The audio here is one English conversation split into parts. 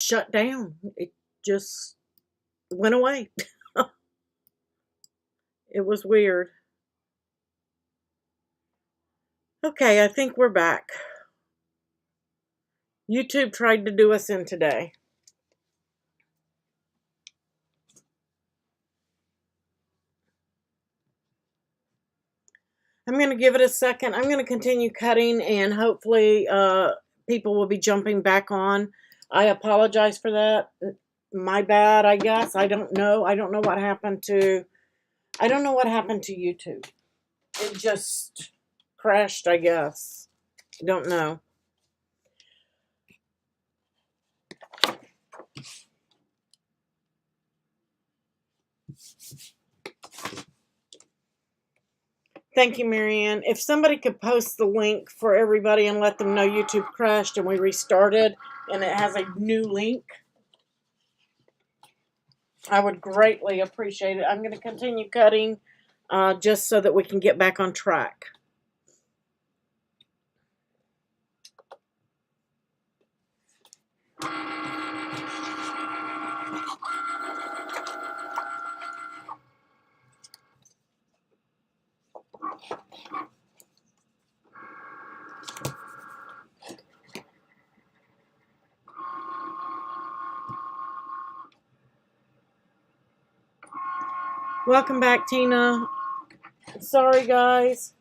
shut down. It just went away. It was weird. Okay, I think we're back. YouTube tried to do us in today. I'm going to give it a second. I'm going to continue cutting, and hopefully people will be jumping back on. I apologize for that. My bad, I guess. I don't know. I don't know what happened to YouTube. It just crashed, I guess. I don't know. Thank you, Marianne. If somebody could post the link for everybody and let them know YouTube crashed and we restarted and it has a new link, I would greatly appreciate it. I'm going to continue cutting just so that we can get back on track. Welcome back, Tina. Sorry, guys.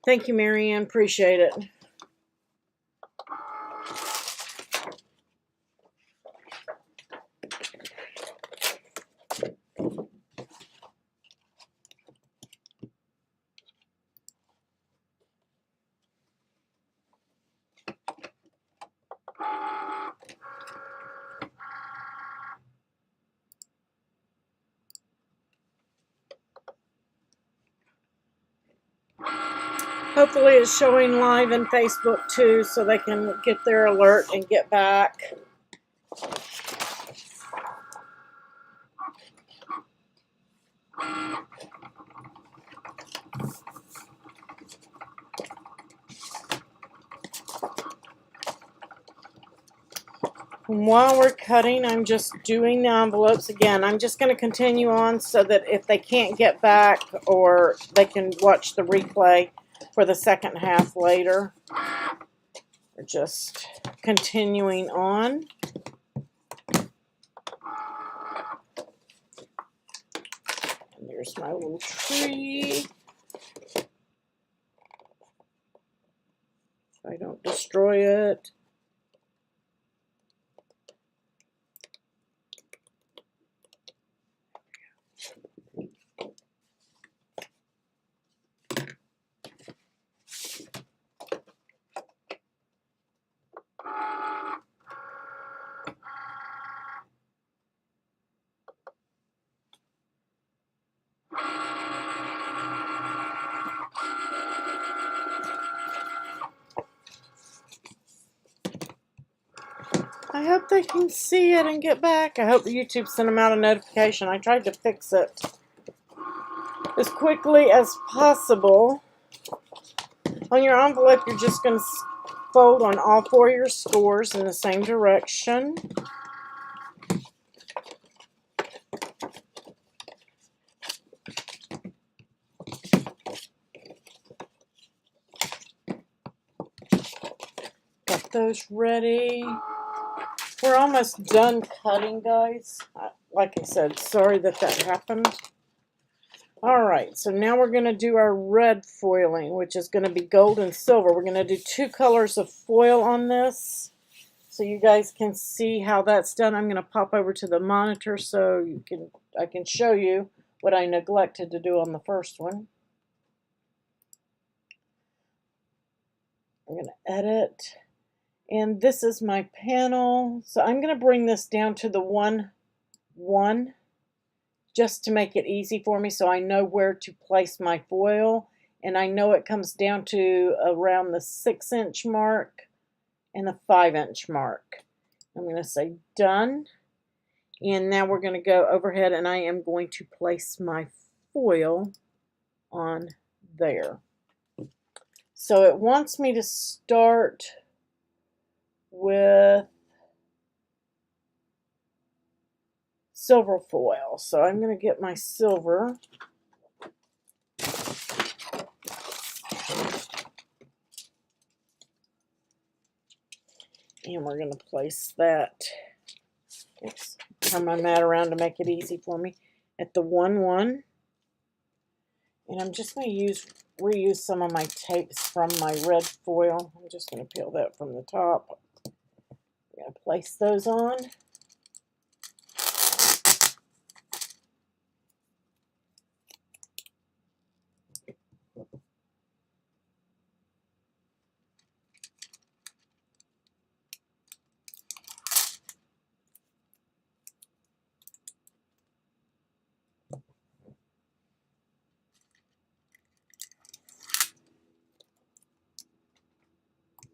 Thank you, Marianne. Appreciate it. Hopefully it's showing live in Facebook too, so they can get their alert and get back. And while we're cutting, I'm just doing the envelopes again. I'm just going to continue on so that if they can't get back, or they can watch the replay for the second half later. We're just continuing on. And there's my little tree. If I don't destroy it. I hope they can see it and get back. I hope YouTube sent them out a notification. I tried to fix it as quickly as possible. On your envelope, you're just going to fold on all four of your scores in the same direction. Got those ready. We're almost done cutting, guys. Like I said, sorry that happened. Alright, so now we're going to do our red foiling, which is going to be gold and silver. We're going to do 2 colors of foil on this, so you guys can see how that's done. I'm going to pop over to the monitor so I can show you what I neglected to do on the first one. I'm going to edit. And this is my panel. So I'm going to bring this down to the 1, 1. just to make it easy for me so I know where to place my foil. And I know it comes down to around the 6-inch mark and the 5-inch mark. I'm going to say done. And now we're going to go overhead and I am going to place my foil on there. So it wants me to start with silver foil. So I'm going to get my silver. And we're going to place that, oops, turn my mat around to make it easy for me, at the 1-1. And I'm just going to reuse some of my tapes from my red foil. I'm just going to peel that from the top. I'm going to place those on.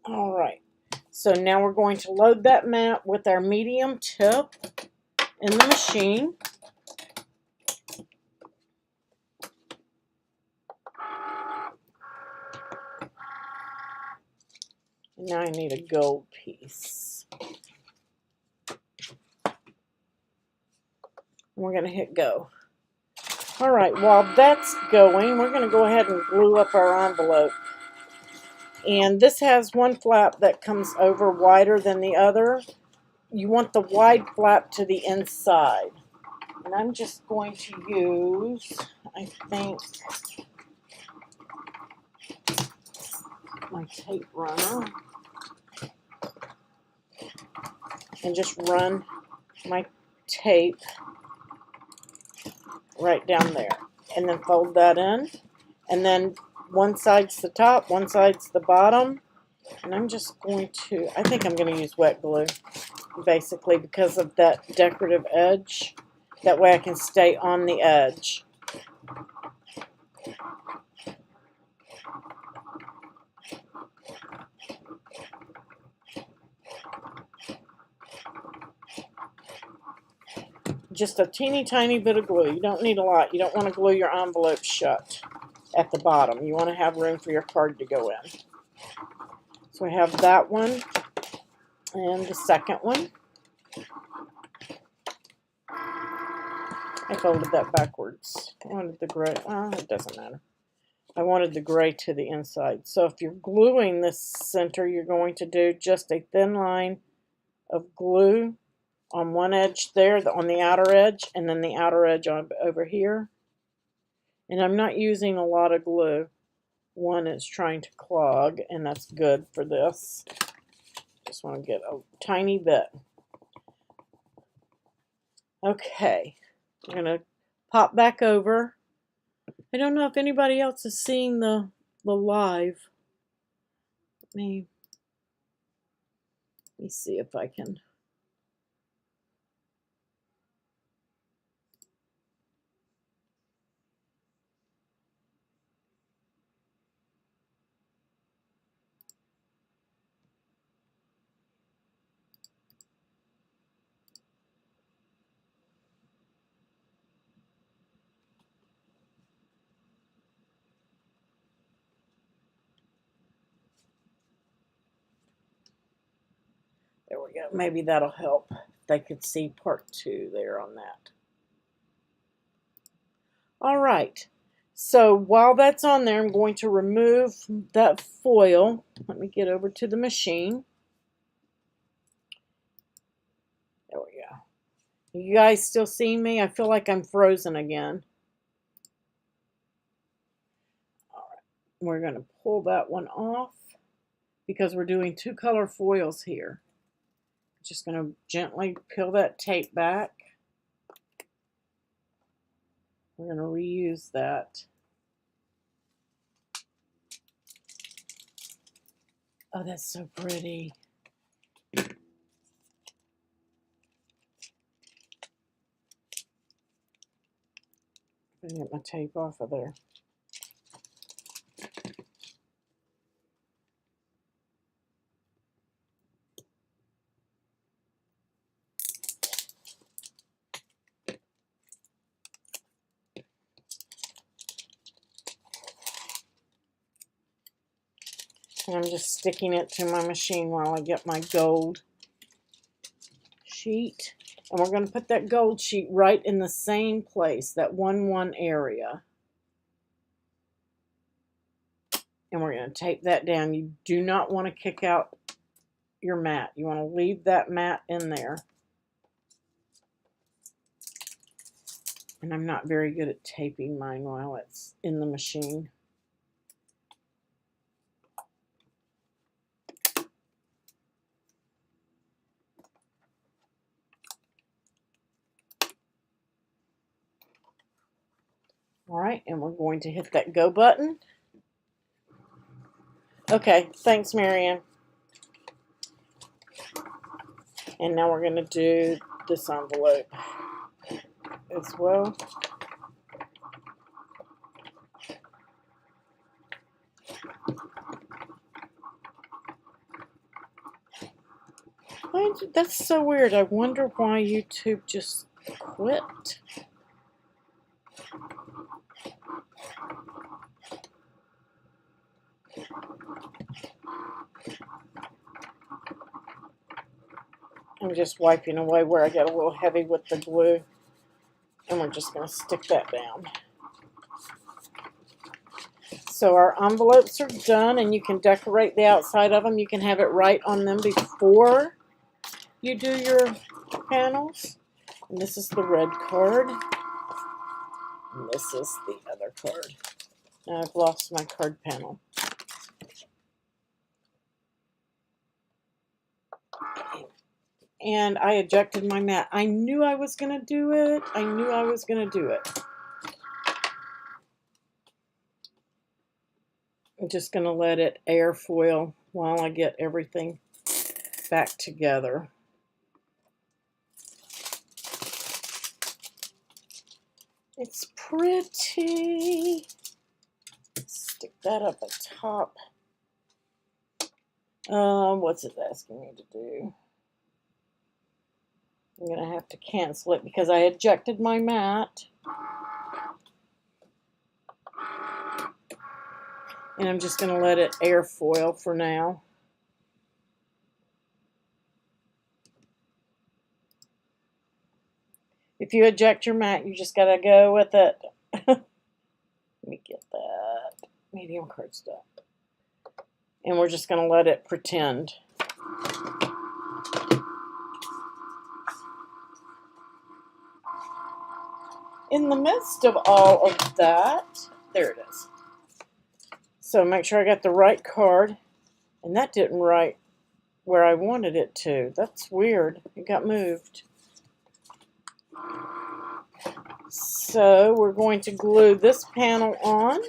All right, so now we're going to load that mat with our medium tip in the machine. Now I need a gold piece. We're going to hit go. All right, while that's going, we're going to go ahead and glue up our envelope. And this has one flap that comes over wider than the other. You want the wide flap to the inside. And I'm just going to use, I think, my tape runner. And just run my tape right down there. And then fold that in. And then one side's the top, one side's the bottom. And I'm just going to, I think I'm going to use wet glue, basically, because of that decorative edge. That way I can stay on the edge. Just a teeny tiny bit of glue. You don't need a lot. You don't want to glue your envelope shut at the bottom. You want to have room for your card to go in. So we have that one and the second one. I folded that backwards. I wanted the gray. It doesn't matter. I wanted the gray to the inside. So if you're gluing this center, you're going to do just a thin line of glue on one edge there, on the outer edge, and then the outer edge on over here. And I'm not using a lot of glue. One is trying to clog, and that's good for this. Just want to get a tiny bit. Okay, I'm going to pop back over. I don't know if anybody else is seeing the live. Let me see if I can. There we go. Maybe that'll help. They could see part 2 there on that. All right. So while that's on there, I'm going to remove that foil. Let me get over to the machine. There we go. You guys still seeing me? I feel like I'm frozen again. All right. We're going to pull that one off because we're doing 2 color foils here. Just going to gently peel that tape back. We're going to reuse that. Oh, that's so pretty. I get my tape off of there. And I'm just sticking it to my machine while I get my gold sheet. And we're going to put that gold sheet right in the same place, that 1-1 area. And we're going to tape that down. You do not want to kick out your mat. You want to leave that mat in there. And I'm not very good at taping mine while it's in the machine. All right, and we're going to hit that go button. Okay, thanks, Marianne. And now we're going to do this envelope as well. That's so weird. I wonder why YouTube just quit. I'm just wiping away where I got a little heavy with the glue. And we're just going to stick that down. So our envelopes are done, and you can decorate the outside of them. You can have it right on them before you do your panels. And this is the red card. And this is the other card. Now I've lost my card panel. And I ejected my mat. I knew I was going to do it. I knew I was going to do it. I'm just going to let it airfoil while I get everything back together. It's pretty. Stick that up at top. What's it asking me to do? I'm going to have to cancel it because I ejected my mat. And I'm just going to let it airfoil for now. If you eject your mat, you just got to go with it. Let me get that medium cardstock. And we're just going to let it pretend. In the midst of all of that, there it is. So make sure I got the right card. And that didn't write where I wanted it to. That's weird. It got moved. So we're going to glue this panel on.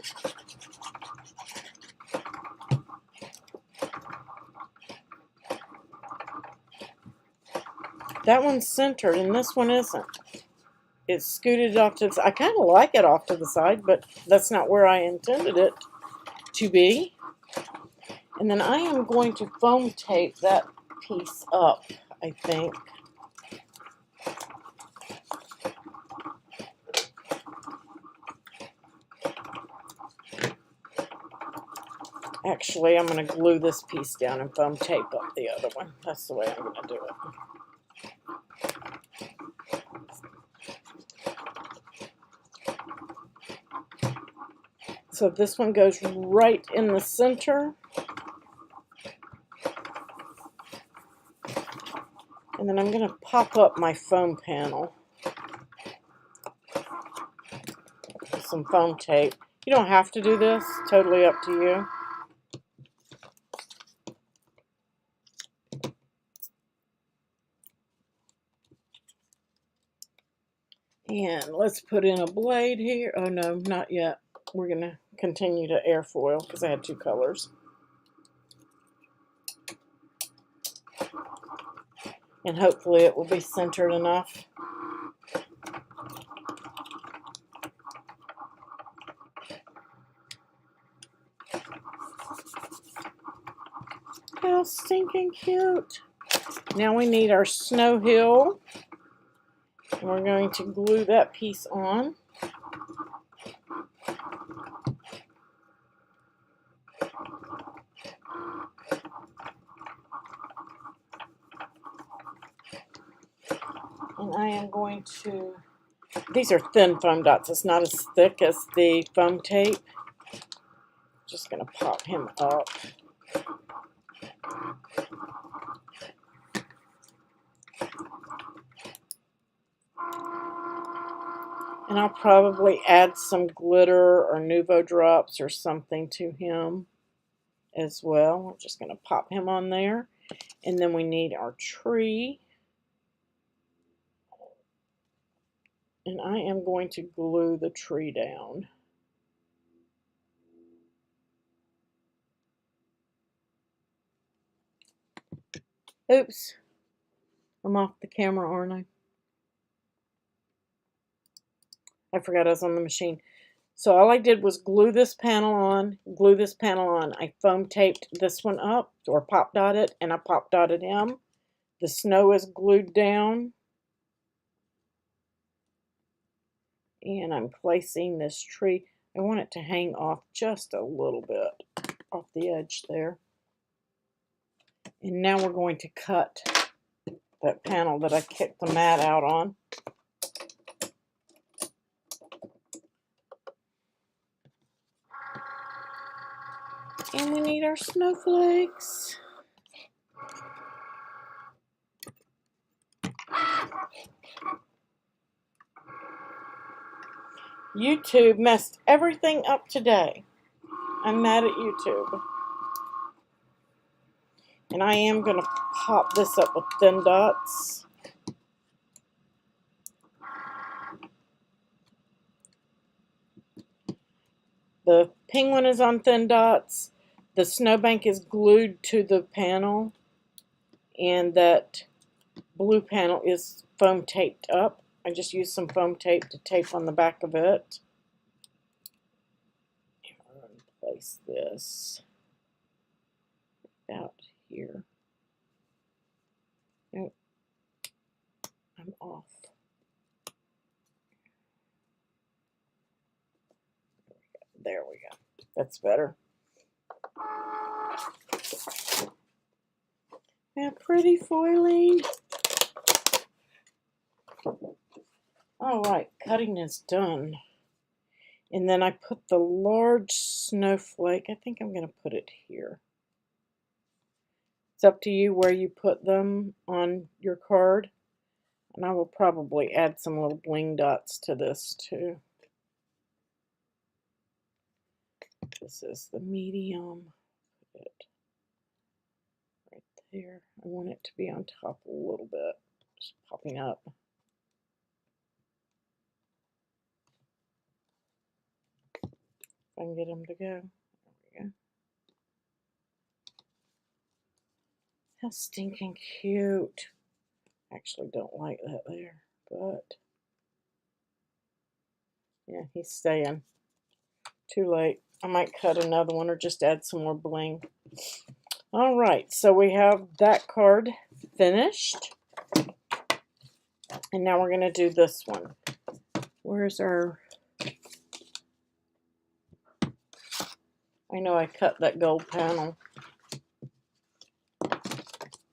That one's centered and this one isn't. It's scooted off to the side. I kind of like it off to the side, but that's not where I intended it to be. And then I am going to foam tape that piece up, I think. Actually, I'm going to glue this piece down and foam tape up the other one. That's the way I'm going to do it. So this one goes right in the center. And then I'm going to pop up my foam panel with some foam tape. You don't have to do this, totally up to you. And let's put in a blade here. Oh no, not yet. We're going to continue to airfoil because I had two colors. And hopefully it will be centered enough. How stinking cute. Now we need our snow hill. And we're going to glue that piece on. And I am going to, these are thin foam dots. It's not as thick as the foam tape. Just going to pop him up. And I'll probably add some glitter or Nuvo drops or something to him as well. I'm just going to pop him on there. And then we need our tree. And I am going to glue the tree down. Oops. I'm off the camera, aren't I? I forgot I was on the machine. So all I did was glue this panel on, glue this panel on. I foam taped this one up, or pop dotted, and I pop dotted him. The snow is glued down. And I'm placing this tree. I want it to hang off just a little bit off the edge there. And now we're going to cut that panel that I kicked the mat out on. And we need our snowflakes. YouTube messed everything up today. I'm mad at YouTube. And I am going to pop this up with thin dots. The penguin is on thin dots. The snowbank is glued to the panel. And that blue panel is foam taped up. I just used some foam tape to tape on the back of it. And we're going to place this out here. Nope. I'm off. There we go. That's better. How pretty foiling. Alright, cutting is done. And then I put the large snowflake. I think I'm going to put it here. It's up to you where you put them on your card. And I will probably add some little bling dots to this too. This is the medium. Put it right there. I want it to be on top a little bit. Just popping up. If I can get them to go. There we go. How stinking cute. Actually don't like that there, but yeah, he's staying. Too late. I might cut another one or just add some more bling. Alright, so we have that card finished. And now we're going to do this one. Where's our... I know I cut that gold panel.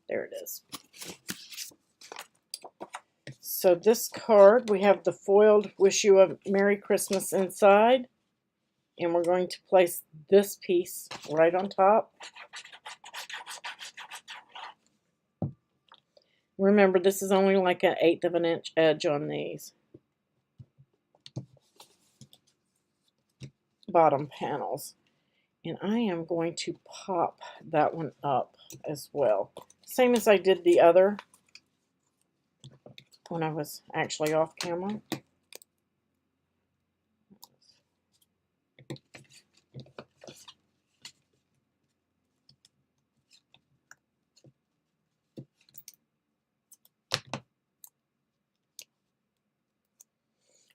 There it is. So this card, we have the foiled Wish You a Merry Christmas inside. And we're going to place this piece right on top. Remember, this is only like 1/8 of an inch edge on these bottom panels. And I am going to pop that one up as well. Same as I did the other when I was actually off camera.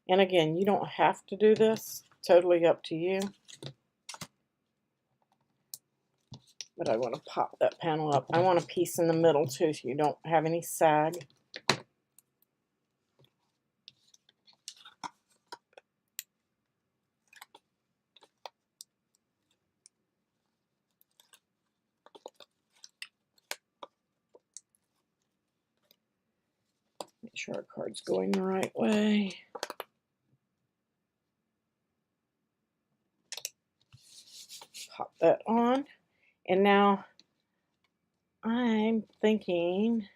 And again, you don't have to do this. Totally up to you. But I want to pop that panel up. I want a piece in the middle too, so you don't have any sag. Make sure our card's going the right way. Pop that on. And now I'm thinking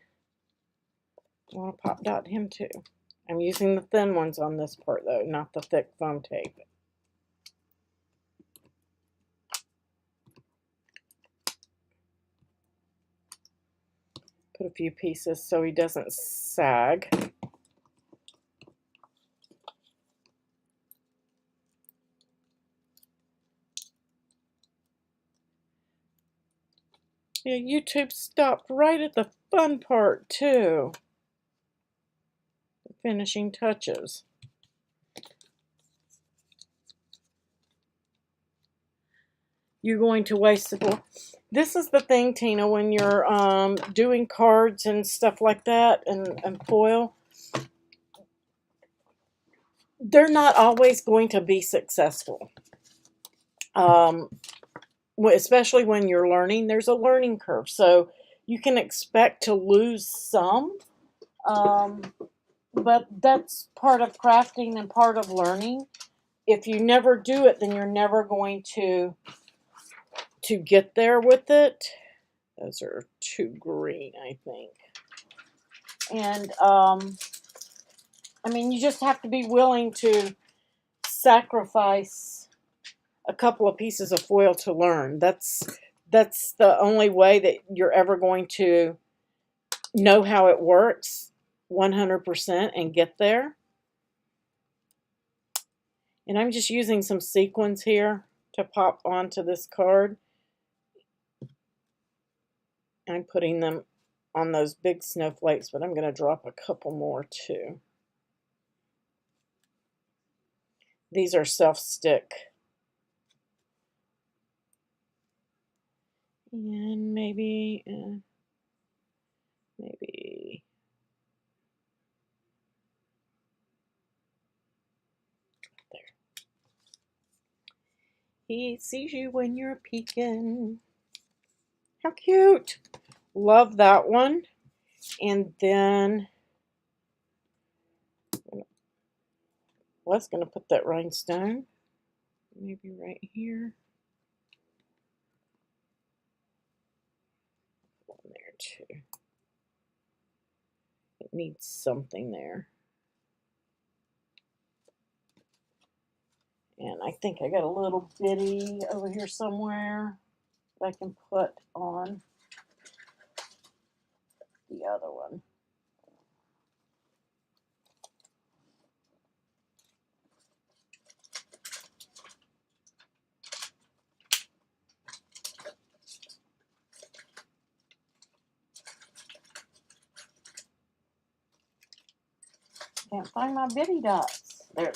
I want to pop dot him too. I'm using the thin ones on this part though, not the thick foam tape. Put a few pieces so he doesn't sag. Yeah, YouTube stopped right at the fun part too. The finishing touches. You're going to waste it all. This is the thing, Tina, when you're doing cards and stuff like that and foil, they're not always going to be successful. Especially when you're learning, there's a learning curve. So you can expect to lose some, but that's part of crafting and part of learning. If you never do it, then you're never going to get there with it. Those are too green, I think. And, I mean, you just have to be willing to sacrifice a couple of pieces of foil to learn. That's the only way that you're ever going to know how it works 100% and get there. And I'm just using some sequins here to pop onto this card. I'm putting them on those big snowflakes, but I'm going to drop a couple more too. These are self-stick. And maybe there. He sees you when you're peeking. How cute. Love that one. And then I was going to put that rhinestone maybe right here. One there too. It needs something there. And I think I got a little bitty over here somewhere that I can put on the other one. Can't find my bitty dots. There they are.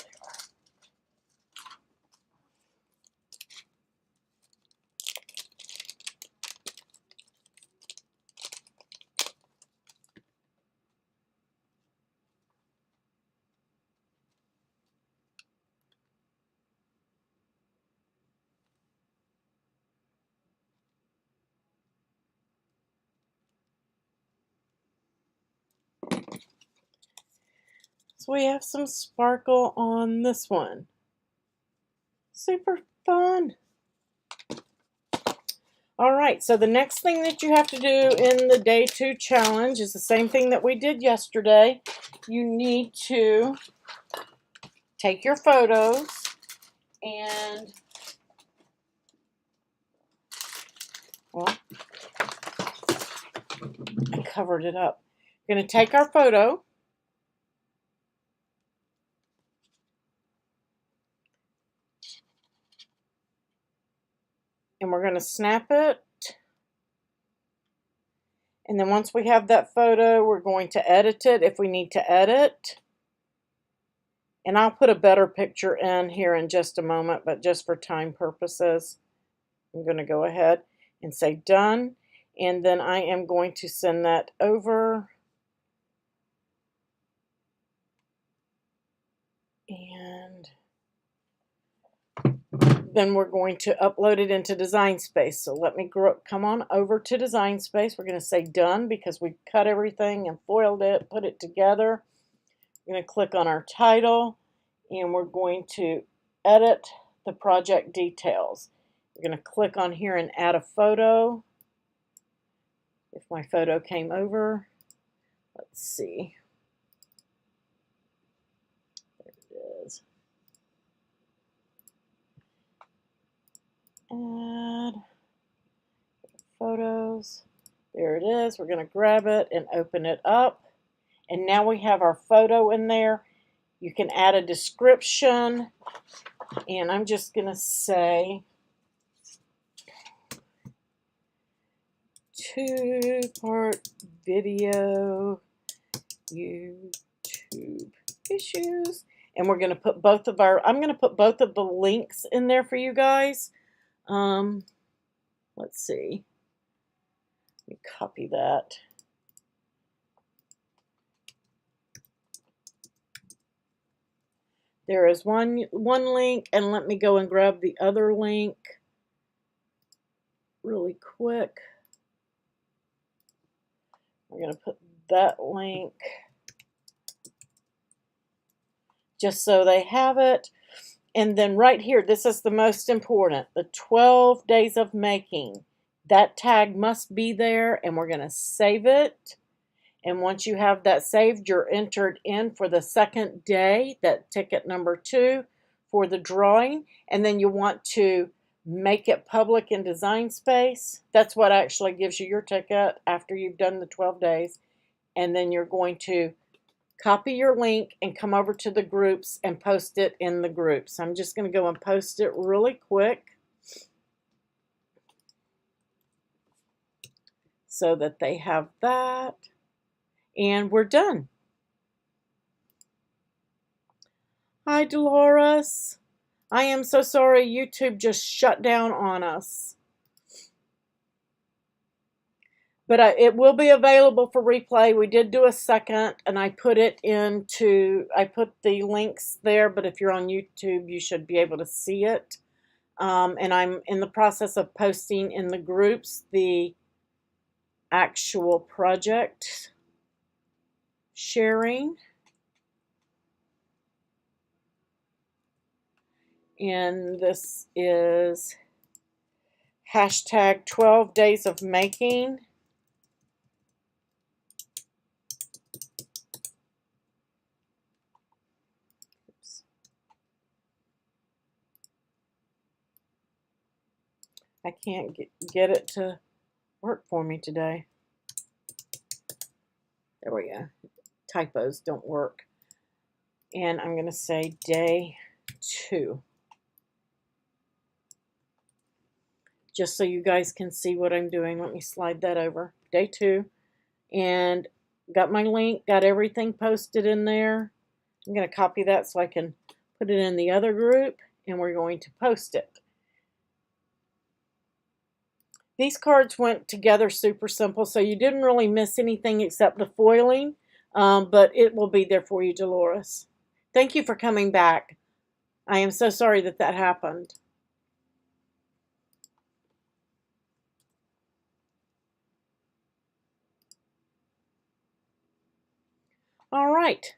So we have some sparkle on this one. Super fun. All right, so the next thing that you have to do in the day 2 challenge is the same thing that we did yesterday. You need to take your photos and, well, I covered it up. We're going to take our photo. And we're going to snap it. And then once we have that photo, we're going to edit it if we need to edit. And I'll put a better picture in here in just a moment, but just for time purposes, I'm going to go ahead. and say done. And then I am going to send that over. And then we're going to upload it into Designspace. So let me come on over to Designspace. We're going to say done because we cut everything and foiled it, put it together. We're going to click on our title, and we're going to edit the project details. We're going to click on here and add a photo. If my photo came over, let's see. There it is. Add photos. There it is. We're going to grab it and open it up. And now we have our photo in there. You can add a description. And I'm just going to say 2-part video YouTube issues. And we're going to put both of I'm going to put both of the links in there for you guys. Let's see. Let me copy that. There is one link, and let me go and grab the other link really quick. We're going to put that link just so they have it. And then right here, this is the most important, the 12 days of making. That tag must be there, and we're going to save it. And once you have that saved, you're entered in for the second day, that ticket number 2 for the drawing. And then you want to make it public in Designspace. That's what actually gives you your ticket after you've done the 12 days. And then you're going to copy your link and come over to the groups and post it in the groups. I'm just going to go and post it really quick so that they have that. And we're done. Hi, Dolores. I am so sorry YouTube just shut down on us. But it will be available for replay. We did do a second, and I put the links there, but if you're on YouTube, you should be able to see it. And I'm in the process of posting in the groups the actual project sharing. And this is hashtag 12 days of making. I can't get it to work for me today. There we go. Typos don't work. And I'm going to say day 2. Just so you guys can see what I'm doing. Let me slide that over. Day 2. And got my link, got everything posted in there. I'm going to copy that so I can put it in the other group, and we're going to post it. These cards went together super simple, so you didn't really miss anything except the foiling, but it will be there for you, Dolores. Thank you for coming back. I am so sorry that that happened. All right.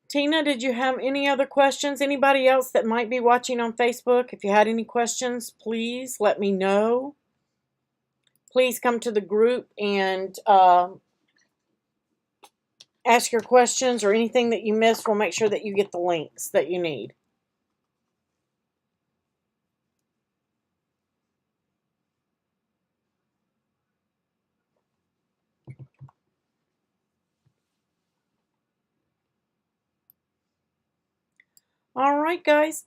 Tina, did you have any other questions? Anybody else that might be watching on Facebook? If you had any questions, please let me know. Please come to the group and ask your questions, or anything that you missed. We'll make sure that you get the links that you need. All right, guys.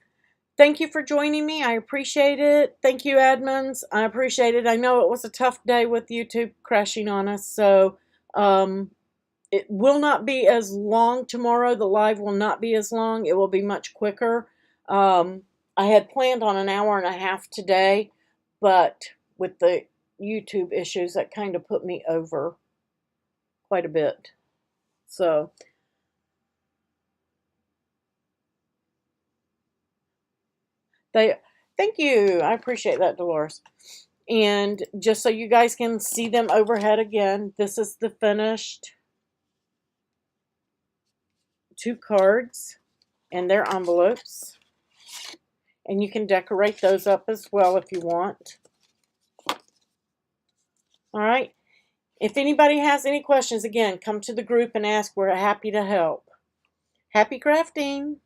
Thank you for joining me. I appreciate it. Thank you, admins. I appreciate it. I know it was a tough day with YouTube crashing on us, so it will not be as long tomorrow. The live will not be as long. It will be much quicker. I had planned on an hour and a half today, but with the YouTube issues, that kind of put me over quite a bit. So thank you. I appreciate that, Dolores. And just so you guys can see them overhead again, this is the finished 2 cards and their envelopes. And you can decorate those up as well if you want. All right. If anybody has any questions, again, come to the group and ask. We're happy to help. Happy crafting!